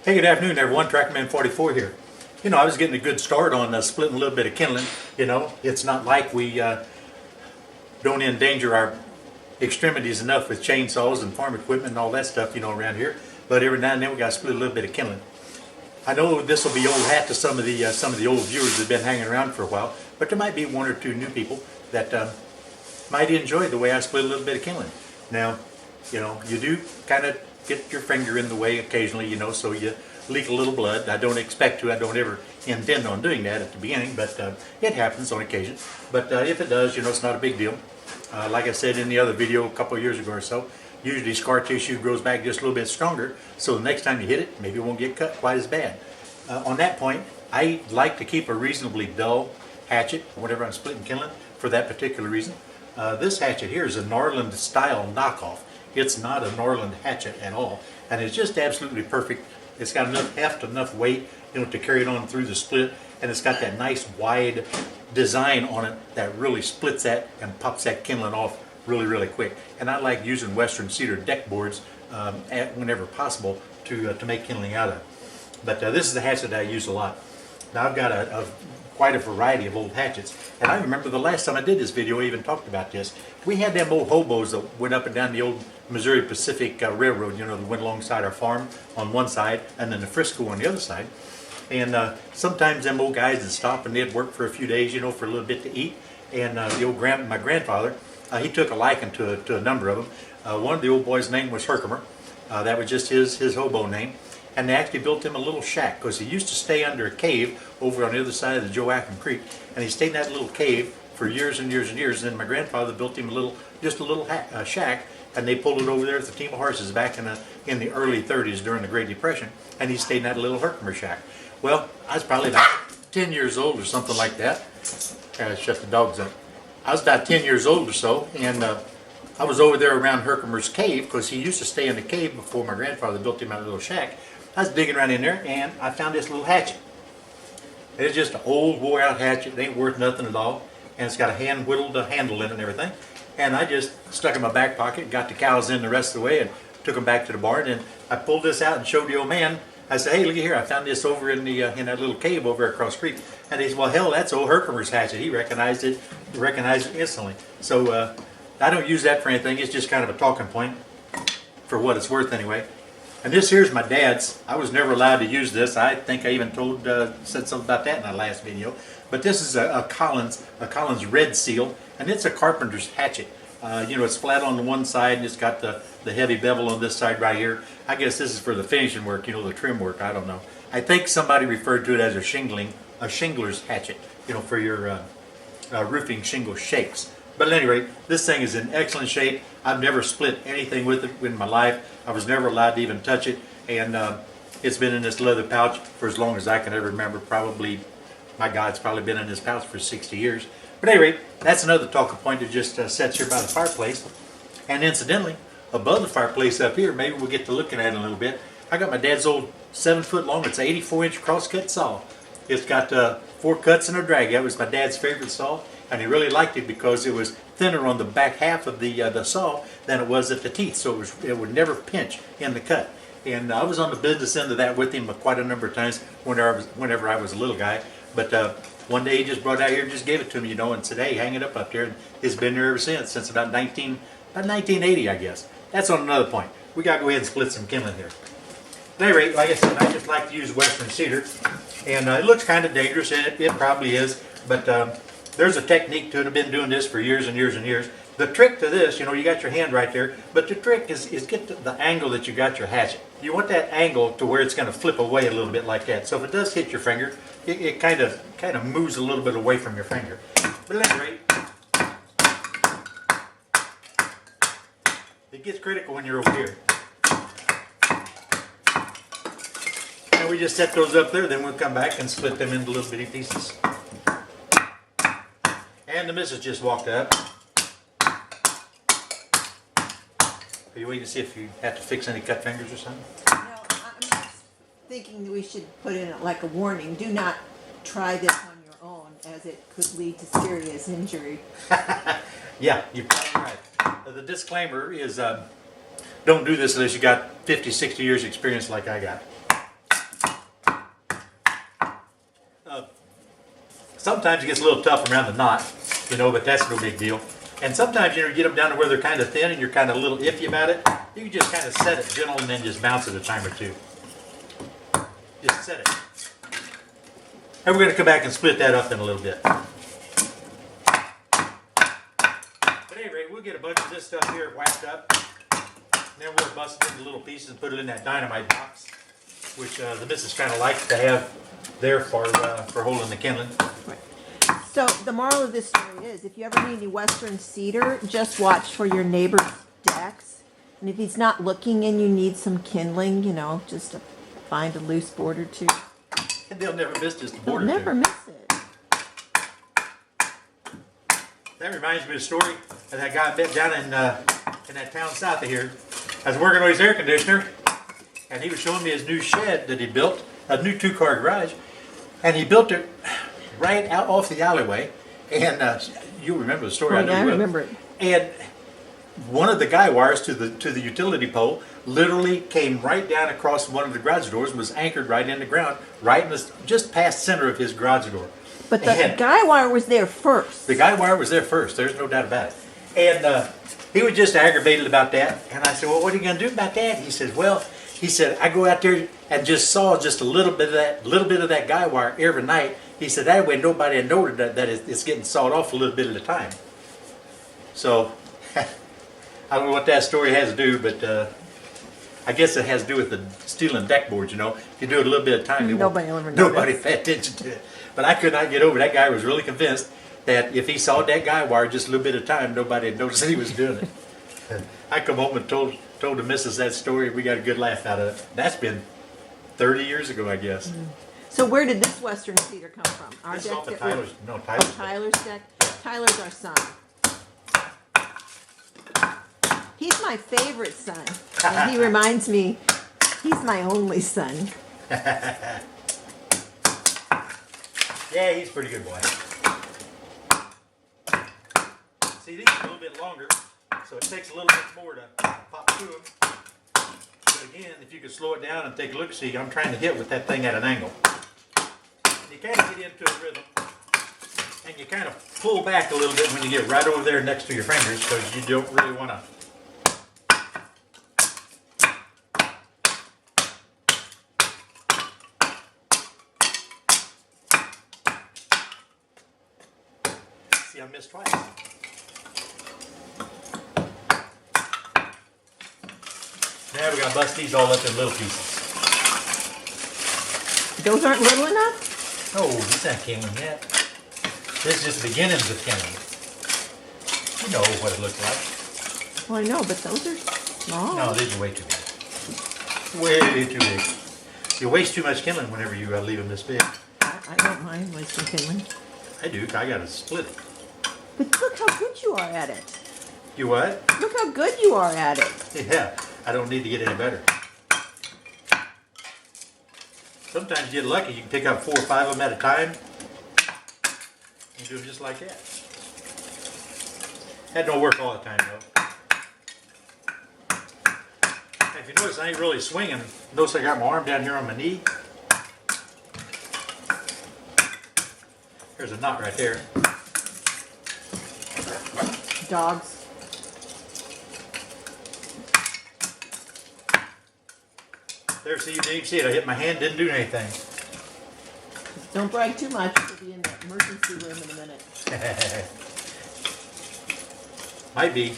Hey, good afternoon, everyone. Trackman 44 here. You know, I was getting a good start on splitting a little bit of kindling. You know, it's not like we don't endanger our extremities enough with chainsaws and farm equipment and all that stuff, you know, around here. But every now and then we got to split a little bit of kindling. I know this will be old hat to some of the old viewers that have been hanging around for a while, but there might be one or two new people that might enjoy the way I split a little bit of kindling. Now, you know, you do kind of get your finger in the way occasionally, you know, so you leak a little blood. I don't expect to. I don't ever intend on doing that at the beginning, but it happens on occasion. But if it does, you know, it's not a big deal. Like I said in the other video a couple of years ago or so, usually scar tissue grows back just a little bit stronger, so the next time you hit it, maybe it won't get cut quite as bad. On that point, I like to keep a reasonably dull hatchet whenever I'm splitting kindling for that particular reason. This hatchet here is a Norland style knockoff. It's not a Norland hatchet at all, and it's just absolutely perfect. It's got enough heft, enough weight, you know, to carry it on through the split, and it's got that nice wide design on it that really splits that and pops that kindling off really, really quick. And I like using Western cedar deck boards whenever possible to make kindling out of. But this is the hatchet that I use a lot. Now I've got quite a variety of old hatchets, and I remember the last time I did this video I even talked about this. We had them old hobos that went up and down the old Missouri Pacific Railroad, you know, that went alongside our farm on one side and then the Frisco on the other side. And sometimes them old guys would stop and they'd work for a few days, you know, for a little bit to eat. And my grandfather, he took a liking to a number of them. One of the old boys' name was Herkimer. That was just his hobo name. And they actually built him a little shack because he used to stay under a cave over on the other side of the Joachim Creek, and he stayed in that little cave for years and years and years. And then my grandfather built him just a little shack, and they pulled it over there with a team of horses back in the early 30s during the Great Depression, and he stayed in that little Herkimer shack. Well, I was probably about 10 years old or something like that. Shut the dogs up. I was about 10 years old or so, and I was over there around Herkimer's cave because he used to stay in the cave before my grandfather built him out a little shack. I was digging around in there and I found this little hatchet. It's just an old wore out hatchet. It ain't worth nothing at all. And it's got a hand whittled handle in it and everything. And I just stuck it in my back pocket, got the cows in the rest of the way and took them back to the barn. And I pulled this out and showed the old man. I said, hey, look at here. I found this over in that little cave over across the creek. And he said, well, hell, that's old Herkimer's hatchet. He recognized it instantly. So I don't use that for anything. It's just kind of a talking point for what it's worth anyway. And this here's my dad's. I was never allowed to use this. I think I even said something about that in that last video. But this is a Collins red seal, and it's a carpenter's hatchet. You know, it's flat on the one side, and it's got the heavy bevel on this side right here. I guess this is for the finishing work, you know, the trim work. I don't know. I think somebody referred to it as a shingler's hatchet, you know, for your roofing shingle shakes. But at any rate, this thing is in excellent shape. I've never split anything with it in my life. I was never allowed to even touch it. And it's been in this leather pouch for as long as I can ever remember. Probably, my God, it's probably been in this pouch for 60 years. But at any rate, that's another talking point that just sits here by the fireplace. And incidentally, above the fireplace up here, maybe we'll get to looking at it a little bit. I got my dad's old 7-foot long, it's an 84-inch crosscut saw. It's got 4 cuts and a drag. That was my dad's favorite saw. And he really liked it because it was thinner on the back half of the saw than it was at the teeth, so it would never pinch in the cut. And I was on the business end of that with him quite a number of times whenever I was a little guy. But one day he just brought it out here and just gave it to me, you know, and said, hey, hang it up there. And it's been there ever since about 1980, I guess. That's on another point. We got to go ahead and split some kindling here. At any rate, like I said, I just like to use Western cedar. And it looks kind of dangerous, and it probably is, but there's a technique to it. I've been doing this for years and years and years. The trick to this, you know, you got your hand right there, but the trick is get the angle that you got your hatchet. You want that angle to where it's going to flip away a little bit like that. So if it does hit your finger, it kind of moves a little bit away from your finger. But at any rate, it gets critical when you're over here. And we just set those up there, then we'll come back and split them into little bitty pieces. And the missus just walked up. Are you waiting to see if you have to fix any cut fingers or something? No, I'm just thinking that we should put in like a warning. Do not try this on your own, as it could lead to serious injury. Yeah, you're probably right. The disclaimer is don't do this unless you got 50, 60 years experience like I got. Sometimes it gets a little tough around the knot, you know, but that's no big deal. And sometimes, you know, you get them down to where they're kind of thin and you're kind of a little iffy about it. You can just kind of set it gentle and then just bounce it a time or two. Just set it. And we're going to come back and split that up in a little bit. But at any rate, we'll get a bunch of this stuff here whacked up. And then we'll bust it into little pieces and put it in that dynamite box, which the missus kind of likes to have there for holding the kindling. Right. So the moral of this story is, if you ever need any western cedar, just watch for your neighbor's decks. And if he's not looking and you need some kindling, you know, just to find a loose board or two. And they'll never miss just a board They'll or never two. miss it. That reminds me of a story of that guy I met down in that town south of here. I was working on his air conditioner, and he was showing me his new shed that he built, a new 2-car garage, and he built it right out off the alleyway. And you remember the story? Oh, I know yeah, you I will. remember it. And one of the guy wires to the utility pole literally came right down across one of the garage doors and was anchored right in the ground, right in the, just past center of his garage door. But the And guy wire was there first. the guy wire was there first. There's no doubt about it. And he was just aggravated about that. And I said, well, what are you going to do about that? He said, well, he said, I go out there and just saw just a little bit of that guy wire every night. He said, that way nobody had noted that it's getting sawed off a little bit at a time. So I don't know what that story has to do, but I guess it has to do with the steel and deck boards, you know. If you do it a little bit at a time, Nobody will ever nobody notice. pay attention to it. But I could not get over it. That guy was really convinced that if he saw that guy wire just a little bit of time, nobody had noticed that he was doing it. I come home and told the missus that story. We got a good laugh out of it. That's been 30 years ago, I guess. So where did this western cedar come from? Our This is deck off of that we- Tyler's. No, Oh, Tyler's. Tyler's deck. Tyler's our son. He's my favorite son. And he reminds me, he's my only son. Yeah, he's a pretty good boy. See, these are a little bit longer, so it takes a little bit more to pop to them. But again, if you could slow it down and take a look, see, I'm trying to hit with that thing at an angle. You kind of get into a rhythm, and you kind of pull back a little bit when you get right over there next to your fingers, because you don't really want to. See, I missed twice. Now we got to bust these all up in little pieces. Those aren't little enough? Oh, he's not kindling yet. This is just the beginnings of kindling. You know what it looks like. Well, I know, but those are small. No, these are way too big. Way too big. You waste too much kindling whenever you leave them this big. I don't mind wasting kindling. I do. I got to split it. But look how good you are at it. You what? Look how good you are at it. Yeah, I don't need to get any better. Sometimes you get lucky. You can pick up 4 or 5 of them at a time and do them just like that. That don't work all the time, though. If you notice, I ain't really swinging. Notice I got my arm down here on my knee. There's a knot right there. Dogs. There, see, you didn't see it. I hit my hand, didn't do anything. Don't brag too much. We'll be in the emergency room in a minute. Might be.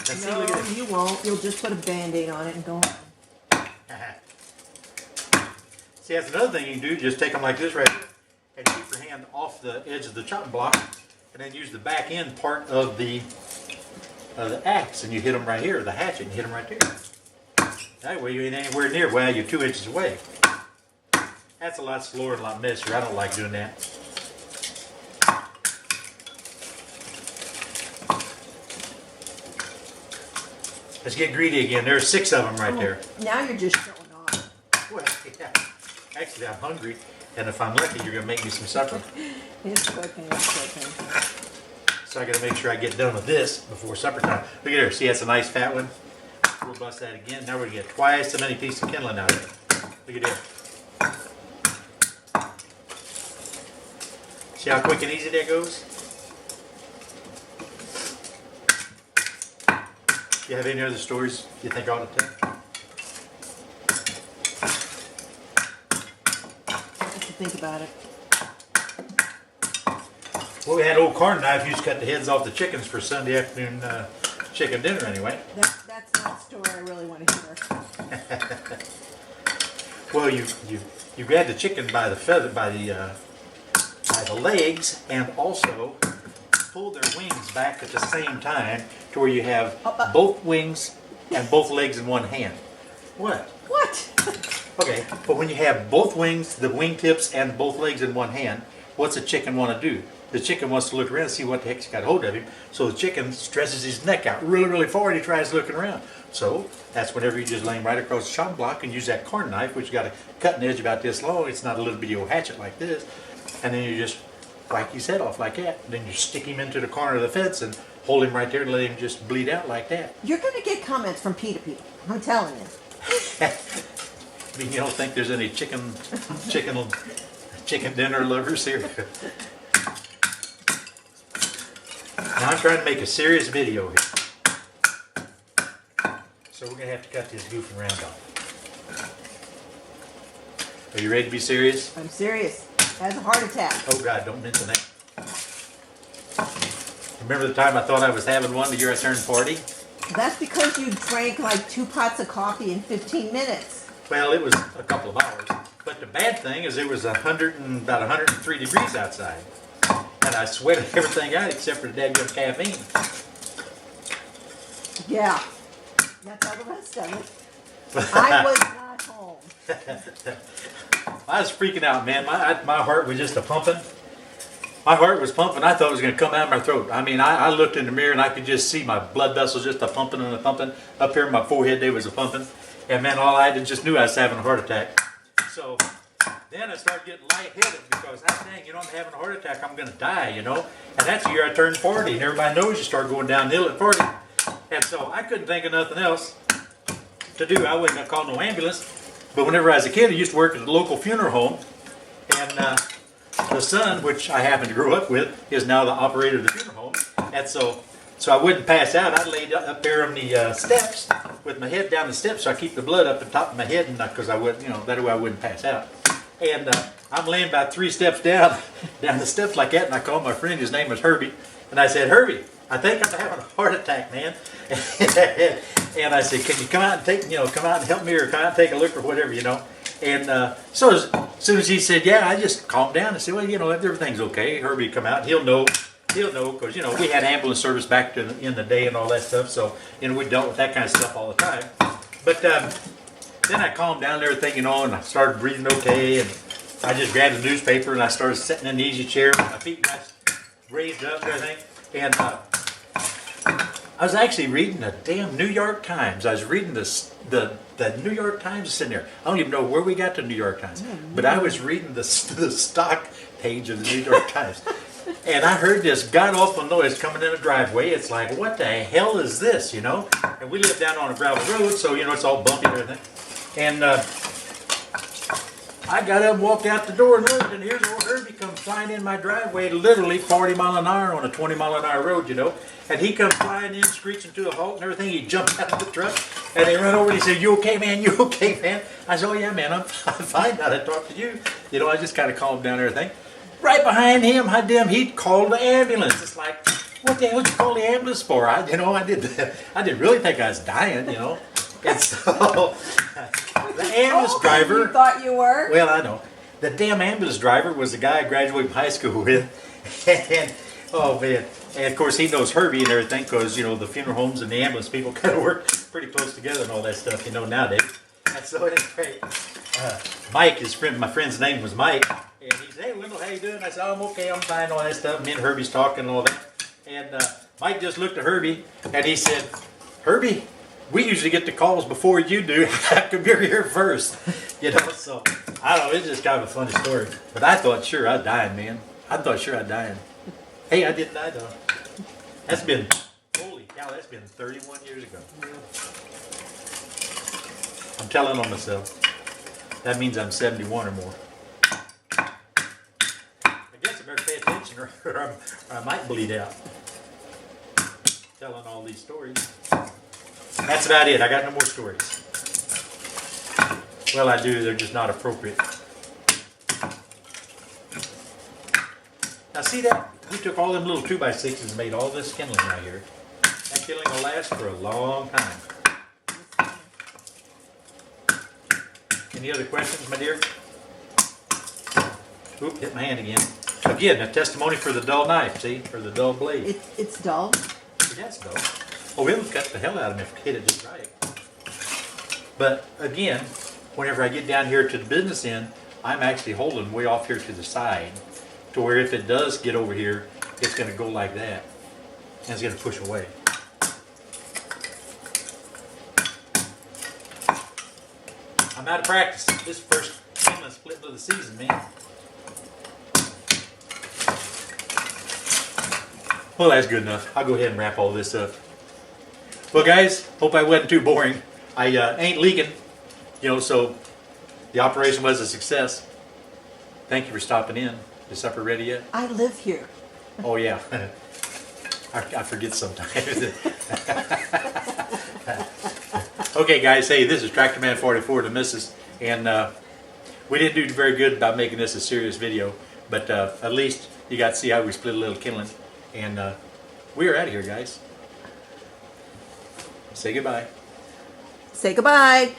Now, see, look at No, this. you won't. You'll just put a Band-Aid on it and go on. See, that's another thing you can do. Just take them like this right here and keep your hand off the edge of the chopping block, and then use the back end part of the axe, and you hit them right here, the hatchet, and you hit them right there. That way you ain't anywhere near. Well, you're 2 inches away. That's a lot slower and a lot messier. I don't like doing that. Let's get greedy again. There's 6 of them right there. Now you're just showing off. Well, yeah. Actually, I'm hungry, and if I'm lucky, you're going to make me some supper. It's cooking, it's cooking. So I got to make sure I get done with this before supper time. Look at her. See, that's a nice fat one. We'll bust that again. Now we're going to get twice as many pieces of kindling out of it. Look at this. See how quick and easy that goes? You have any other stories you think I ought to tell? What you think about it? Well, we had old carving knife used to cut the heads off the chickens for Sunday afternoon chicken dinner anyway. That's not a story I really want to hear. Well, you grab the chicken by the feather, by the legs, and also pull their wings back at the same time to where you have both wings and both legs in one hand. What? What? Okay, but when you have both wings, the wingtips, and both legs in one hand, what's a chicken want to do? The chicken wants to look around and see what the heck's got hold of him. So the chicken stretches his neck out really, really far and he tries looking around. So that's whenever you just lay him right across the chopping block and use that carving knife, which got a cutting edge about this long. It's not a little bitty old hatchet like this. And then you just whack his head off like that. And then you stick him into the corner of the fence and hold him right there and let him just bleed out like that. You're going to get comments from PETA people. I'm telling you. I mean, you don't think there's any chicken dinner lovers here? Now I'm trying to make a serious video here. So we're going to have to cut this goofing around off. Are you ready to be serious? I'm serious. Has a heart attack. Oh God, don't mention that. Remember the time I thought I was having one the year I turned 40? That's because you drank like 2 pots of coffee in 15 minutes. Well, it was a couple of hours. But the bad thing is it was about 103 degrees outside. And I sweated everything out except for the dadgum caffeine. Yeah. That's all the rest of it. I was not home. I was freaking out, man. My heart was just a-pumping. My heart was pumping. I thought it was going to come out of my throat. I mean, I looked in the mirror and I could just see my blood vessels just a-pumping and a-pumping. Up here in my forehead, they was a-pumping. And man, all I just knew I was having a heart attack. So then I started getting lightheaded because, dang, I'm having a heart attack. I'm going to die, And that's the year I turned 40. And everybody knows you start going downhill at 40. And so I couldn't think of nothing else to do. I wasn't going to call no ambulance. But whenever I was a kid, I used to work at the local funeral home. And the son, which I happen to grow up with, is now the operator of the funeral home. And so I wouldn't pass out. I laid up there on the steps with my head down the steps so I keep the blood up the top of my head, and because I would, that way I wouldn't pass out. And I'm laying about 3 steps down the steps like that, and I called my friend. His name was Herbie, and I said, "Herbie, I think I'm having a heart attack, man." And I said, "Can you come out and come out and help me, or come out and take a look, or whatever, And so as soon as he said, "Yeah," I just calmed down and said, "Well, everything's okay." Herbie come out, he'll know, because we had ambulance service back in the day and all that stuff, so we dealt with that kind of stuff all the time. But then I calmed down and everything, and I started breathing okay, and I just grabbed a newspaper and I started sitting in the easy chair with my feet raised up and everything, and I was actually reading the damn New York Times. I was reading the New York Times is sitting there. I don't even know where we got the New York Times, but I was reading the stock page of the New York Times. And I heard this god-awful noise coming in the driveway. It's like, what the hell is this, And we live down on a gravel road, so, it's all bumpy and everything. And I got up and walked out the door and looked, and here's old Herbie come flying in my driveway, literally 40 mile an hour on a 20 mile an hour road, And he come flying in, screeching to a halt and everything. He jumped out of the truck, and he ran over and he said, "You okay, man? You okay, man?" I said, "Oh, yeah, man, I'm fine now to talk to you." I just kind of calmed down everything. Right behind him, he'd called the ambulance. It's like, what the hell did you call the ambulance for? I didn't really think I was dying, And so the ambulance driver. You thought you were? Well, I know. The damn ambulance driver was the guy I graduated from high school with. And, oh, man. And, of course, he knows Herbie and everything because, the funeral homes and the ambulance people kind of work pretty close together and all that stuff, nowadays. And so, anyway, Mike, my friend's name was Mike. And he said, "Hey, Wendell, how you doing?" I said, "Oh, I'm okay, I'm fine," all that stuff. Me and Herbie's talking and all that. And Mike just looked at Herbie and he said, "Herbie, we usually get the calls before you do. How come you're here first?" So I don't know, it's just kind of a funny story. But I thought sure I'd dying, man. I thought sure I'd dying. Hey, I didn't die though. Holy cow, that's been 31 years ago. I'm telling on myself. That means I'm 71 or more. I guess I better pay attention. or I might bleed out. Telling all these stories. That's about it. I got no more stories. Well, I do. They're just not appropriate. Now see that? We took all them little 2x6s and made all this kindling right here. That kindling will last for a long time. Any other questions, my dear? Oop, hit my hand again. Again, a testimony for the dull knife, see? For the dull blade. It's dull. That's dull. Oh, it'll cut the hell out of me if I hit it just right. But again, whenever I get down here to the business end, I'm actually holding way off here to the side, to where if it does get over here, it's going to go like that, and it's going to push away. I'm out of practice. This is the first kindling split of the season, man. Well, that's good enough. I'll go ahead and wrap all this up. Well, guys, hope I wasn't too boring. I ain't leaking, you know, so the operation was a success. Thank you for stopping in. Is supper ready yet? I live here. Oh, yeah. I forget sometimes. Okay, guys, hey, this is Tractor Man 44, the missus, and we didn't do very good about making this a serious video, but at least you got to see how we split a little kindling, and we're out of here, guys. Say goodbye. Say goodbye.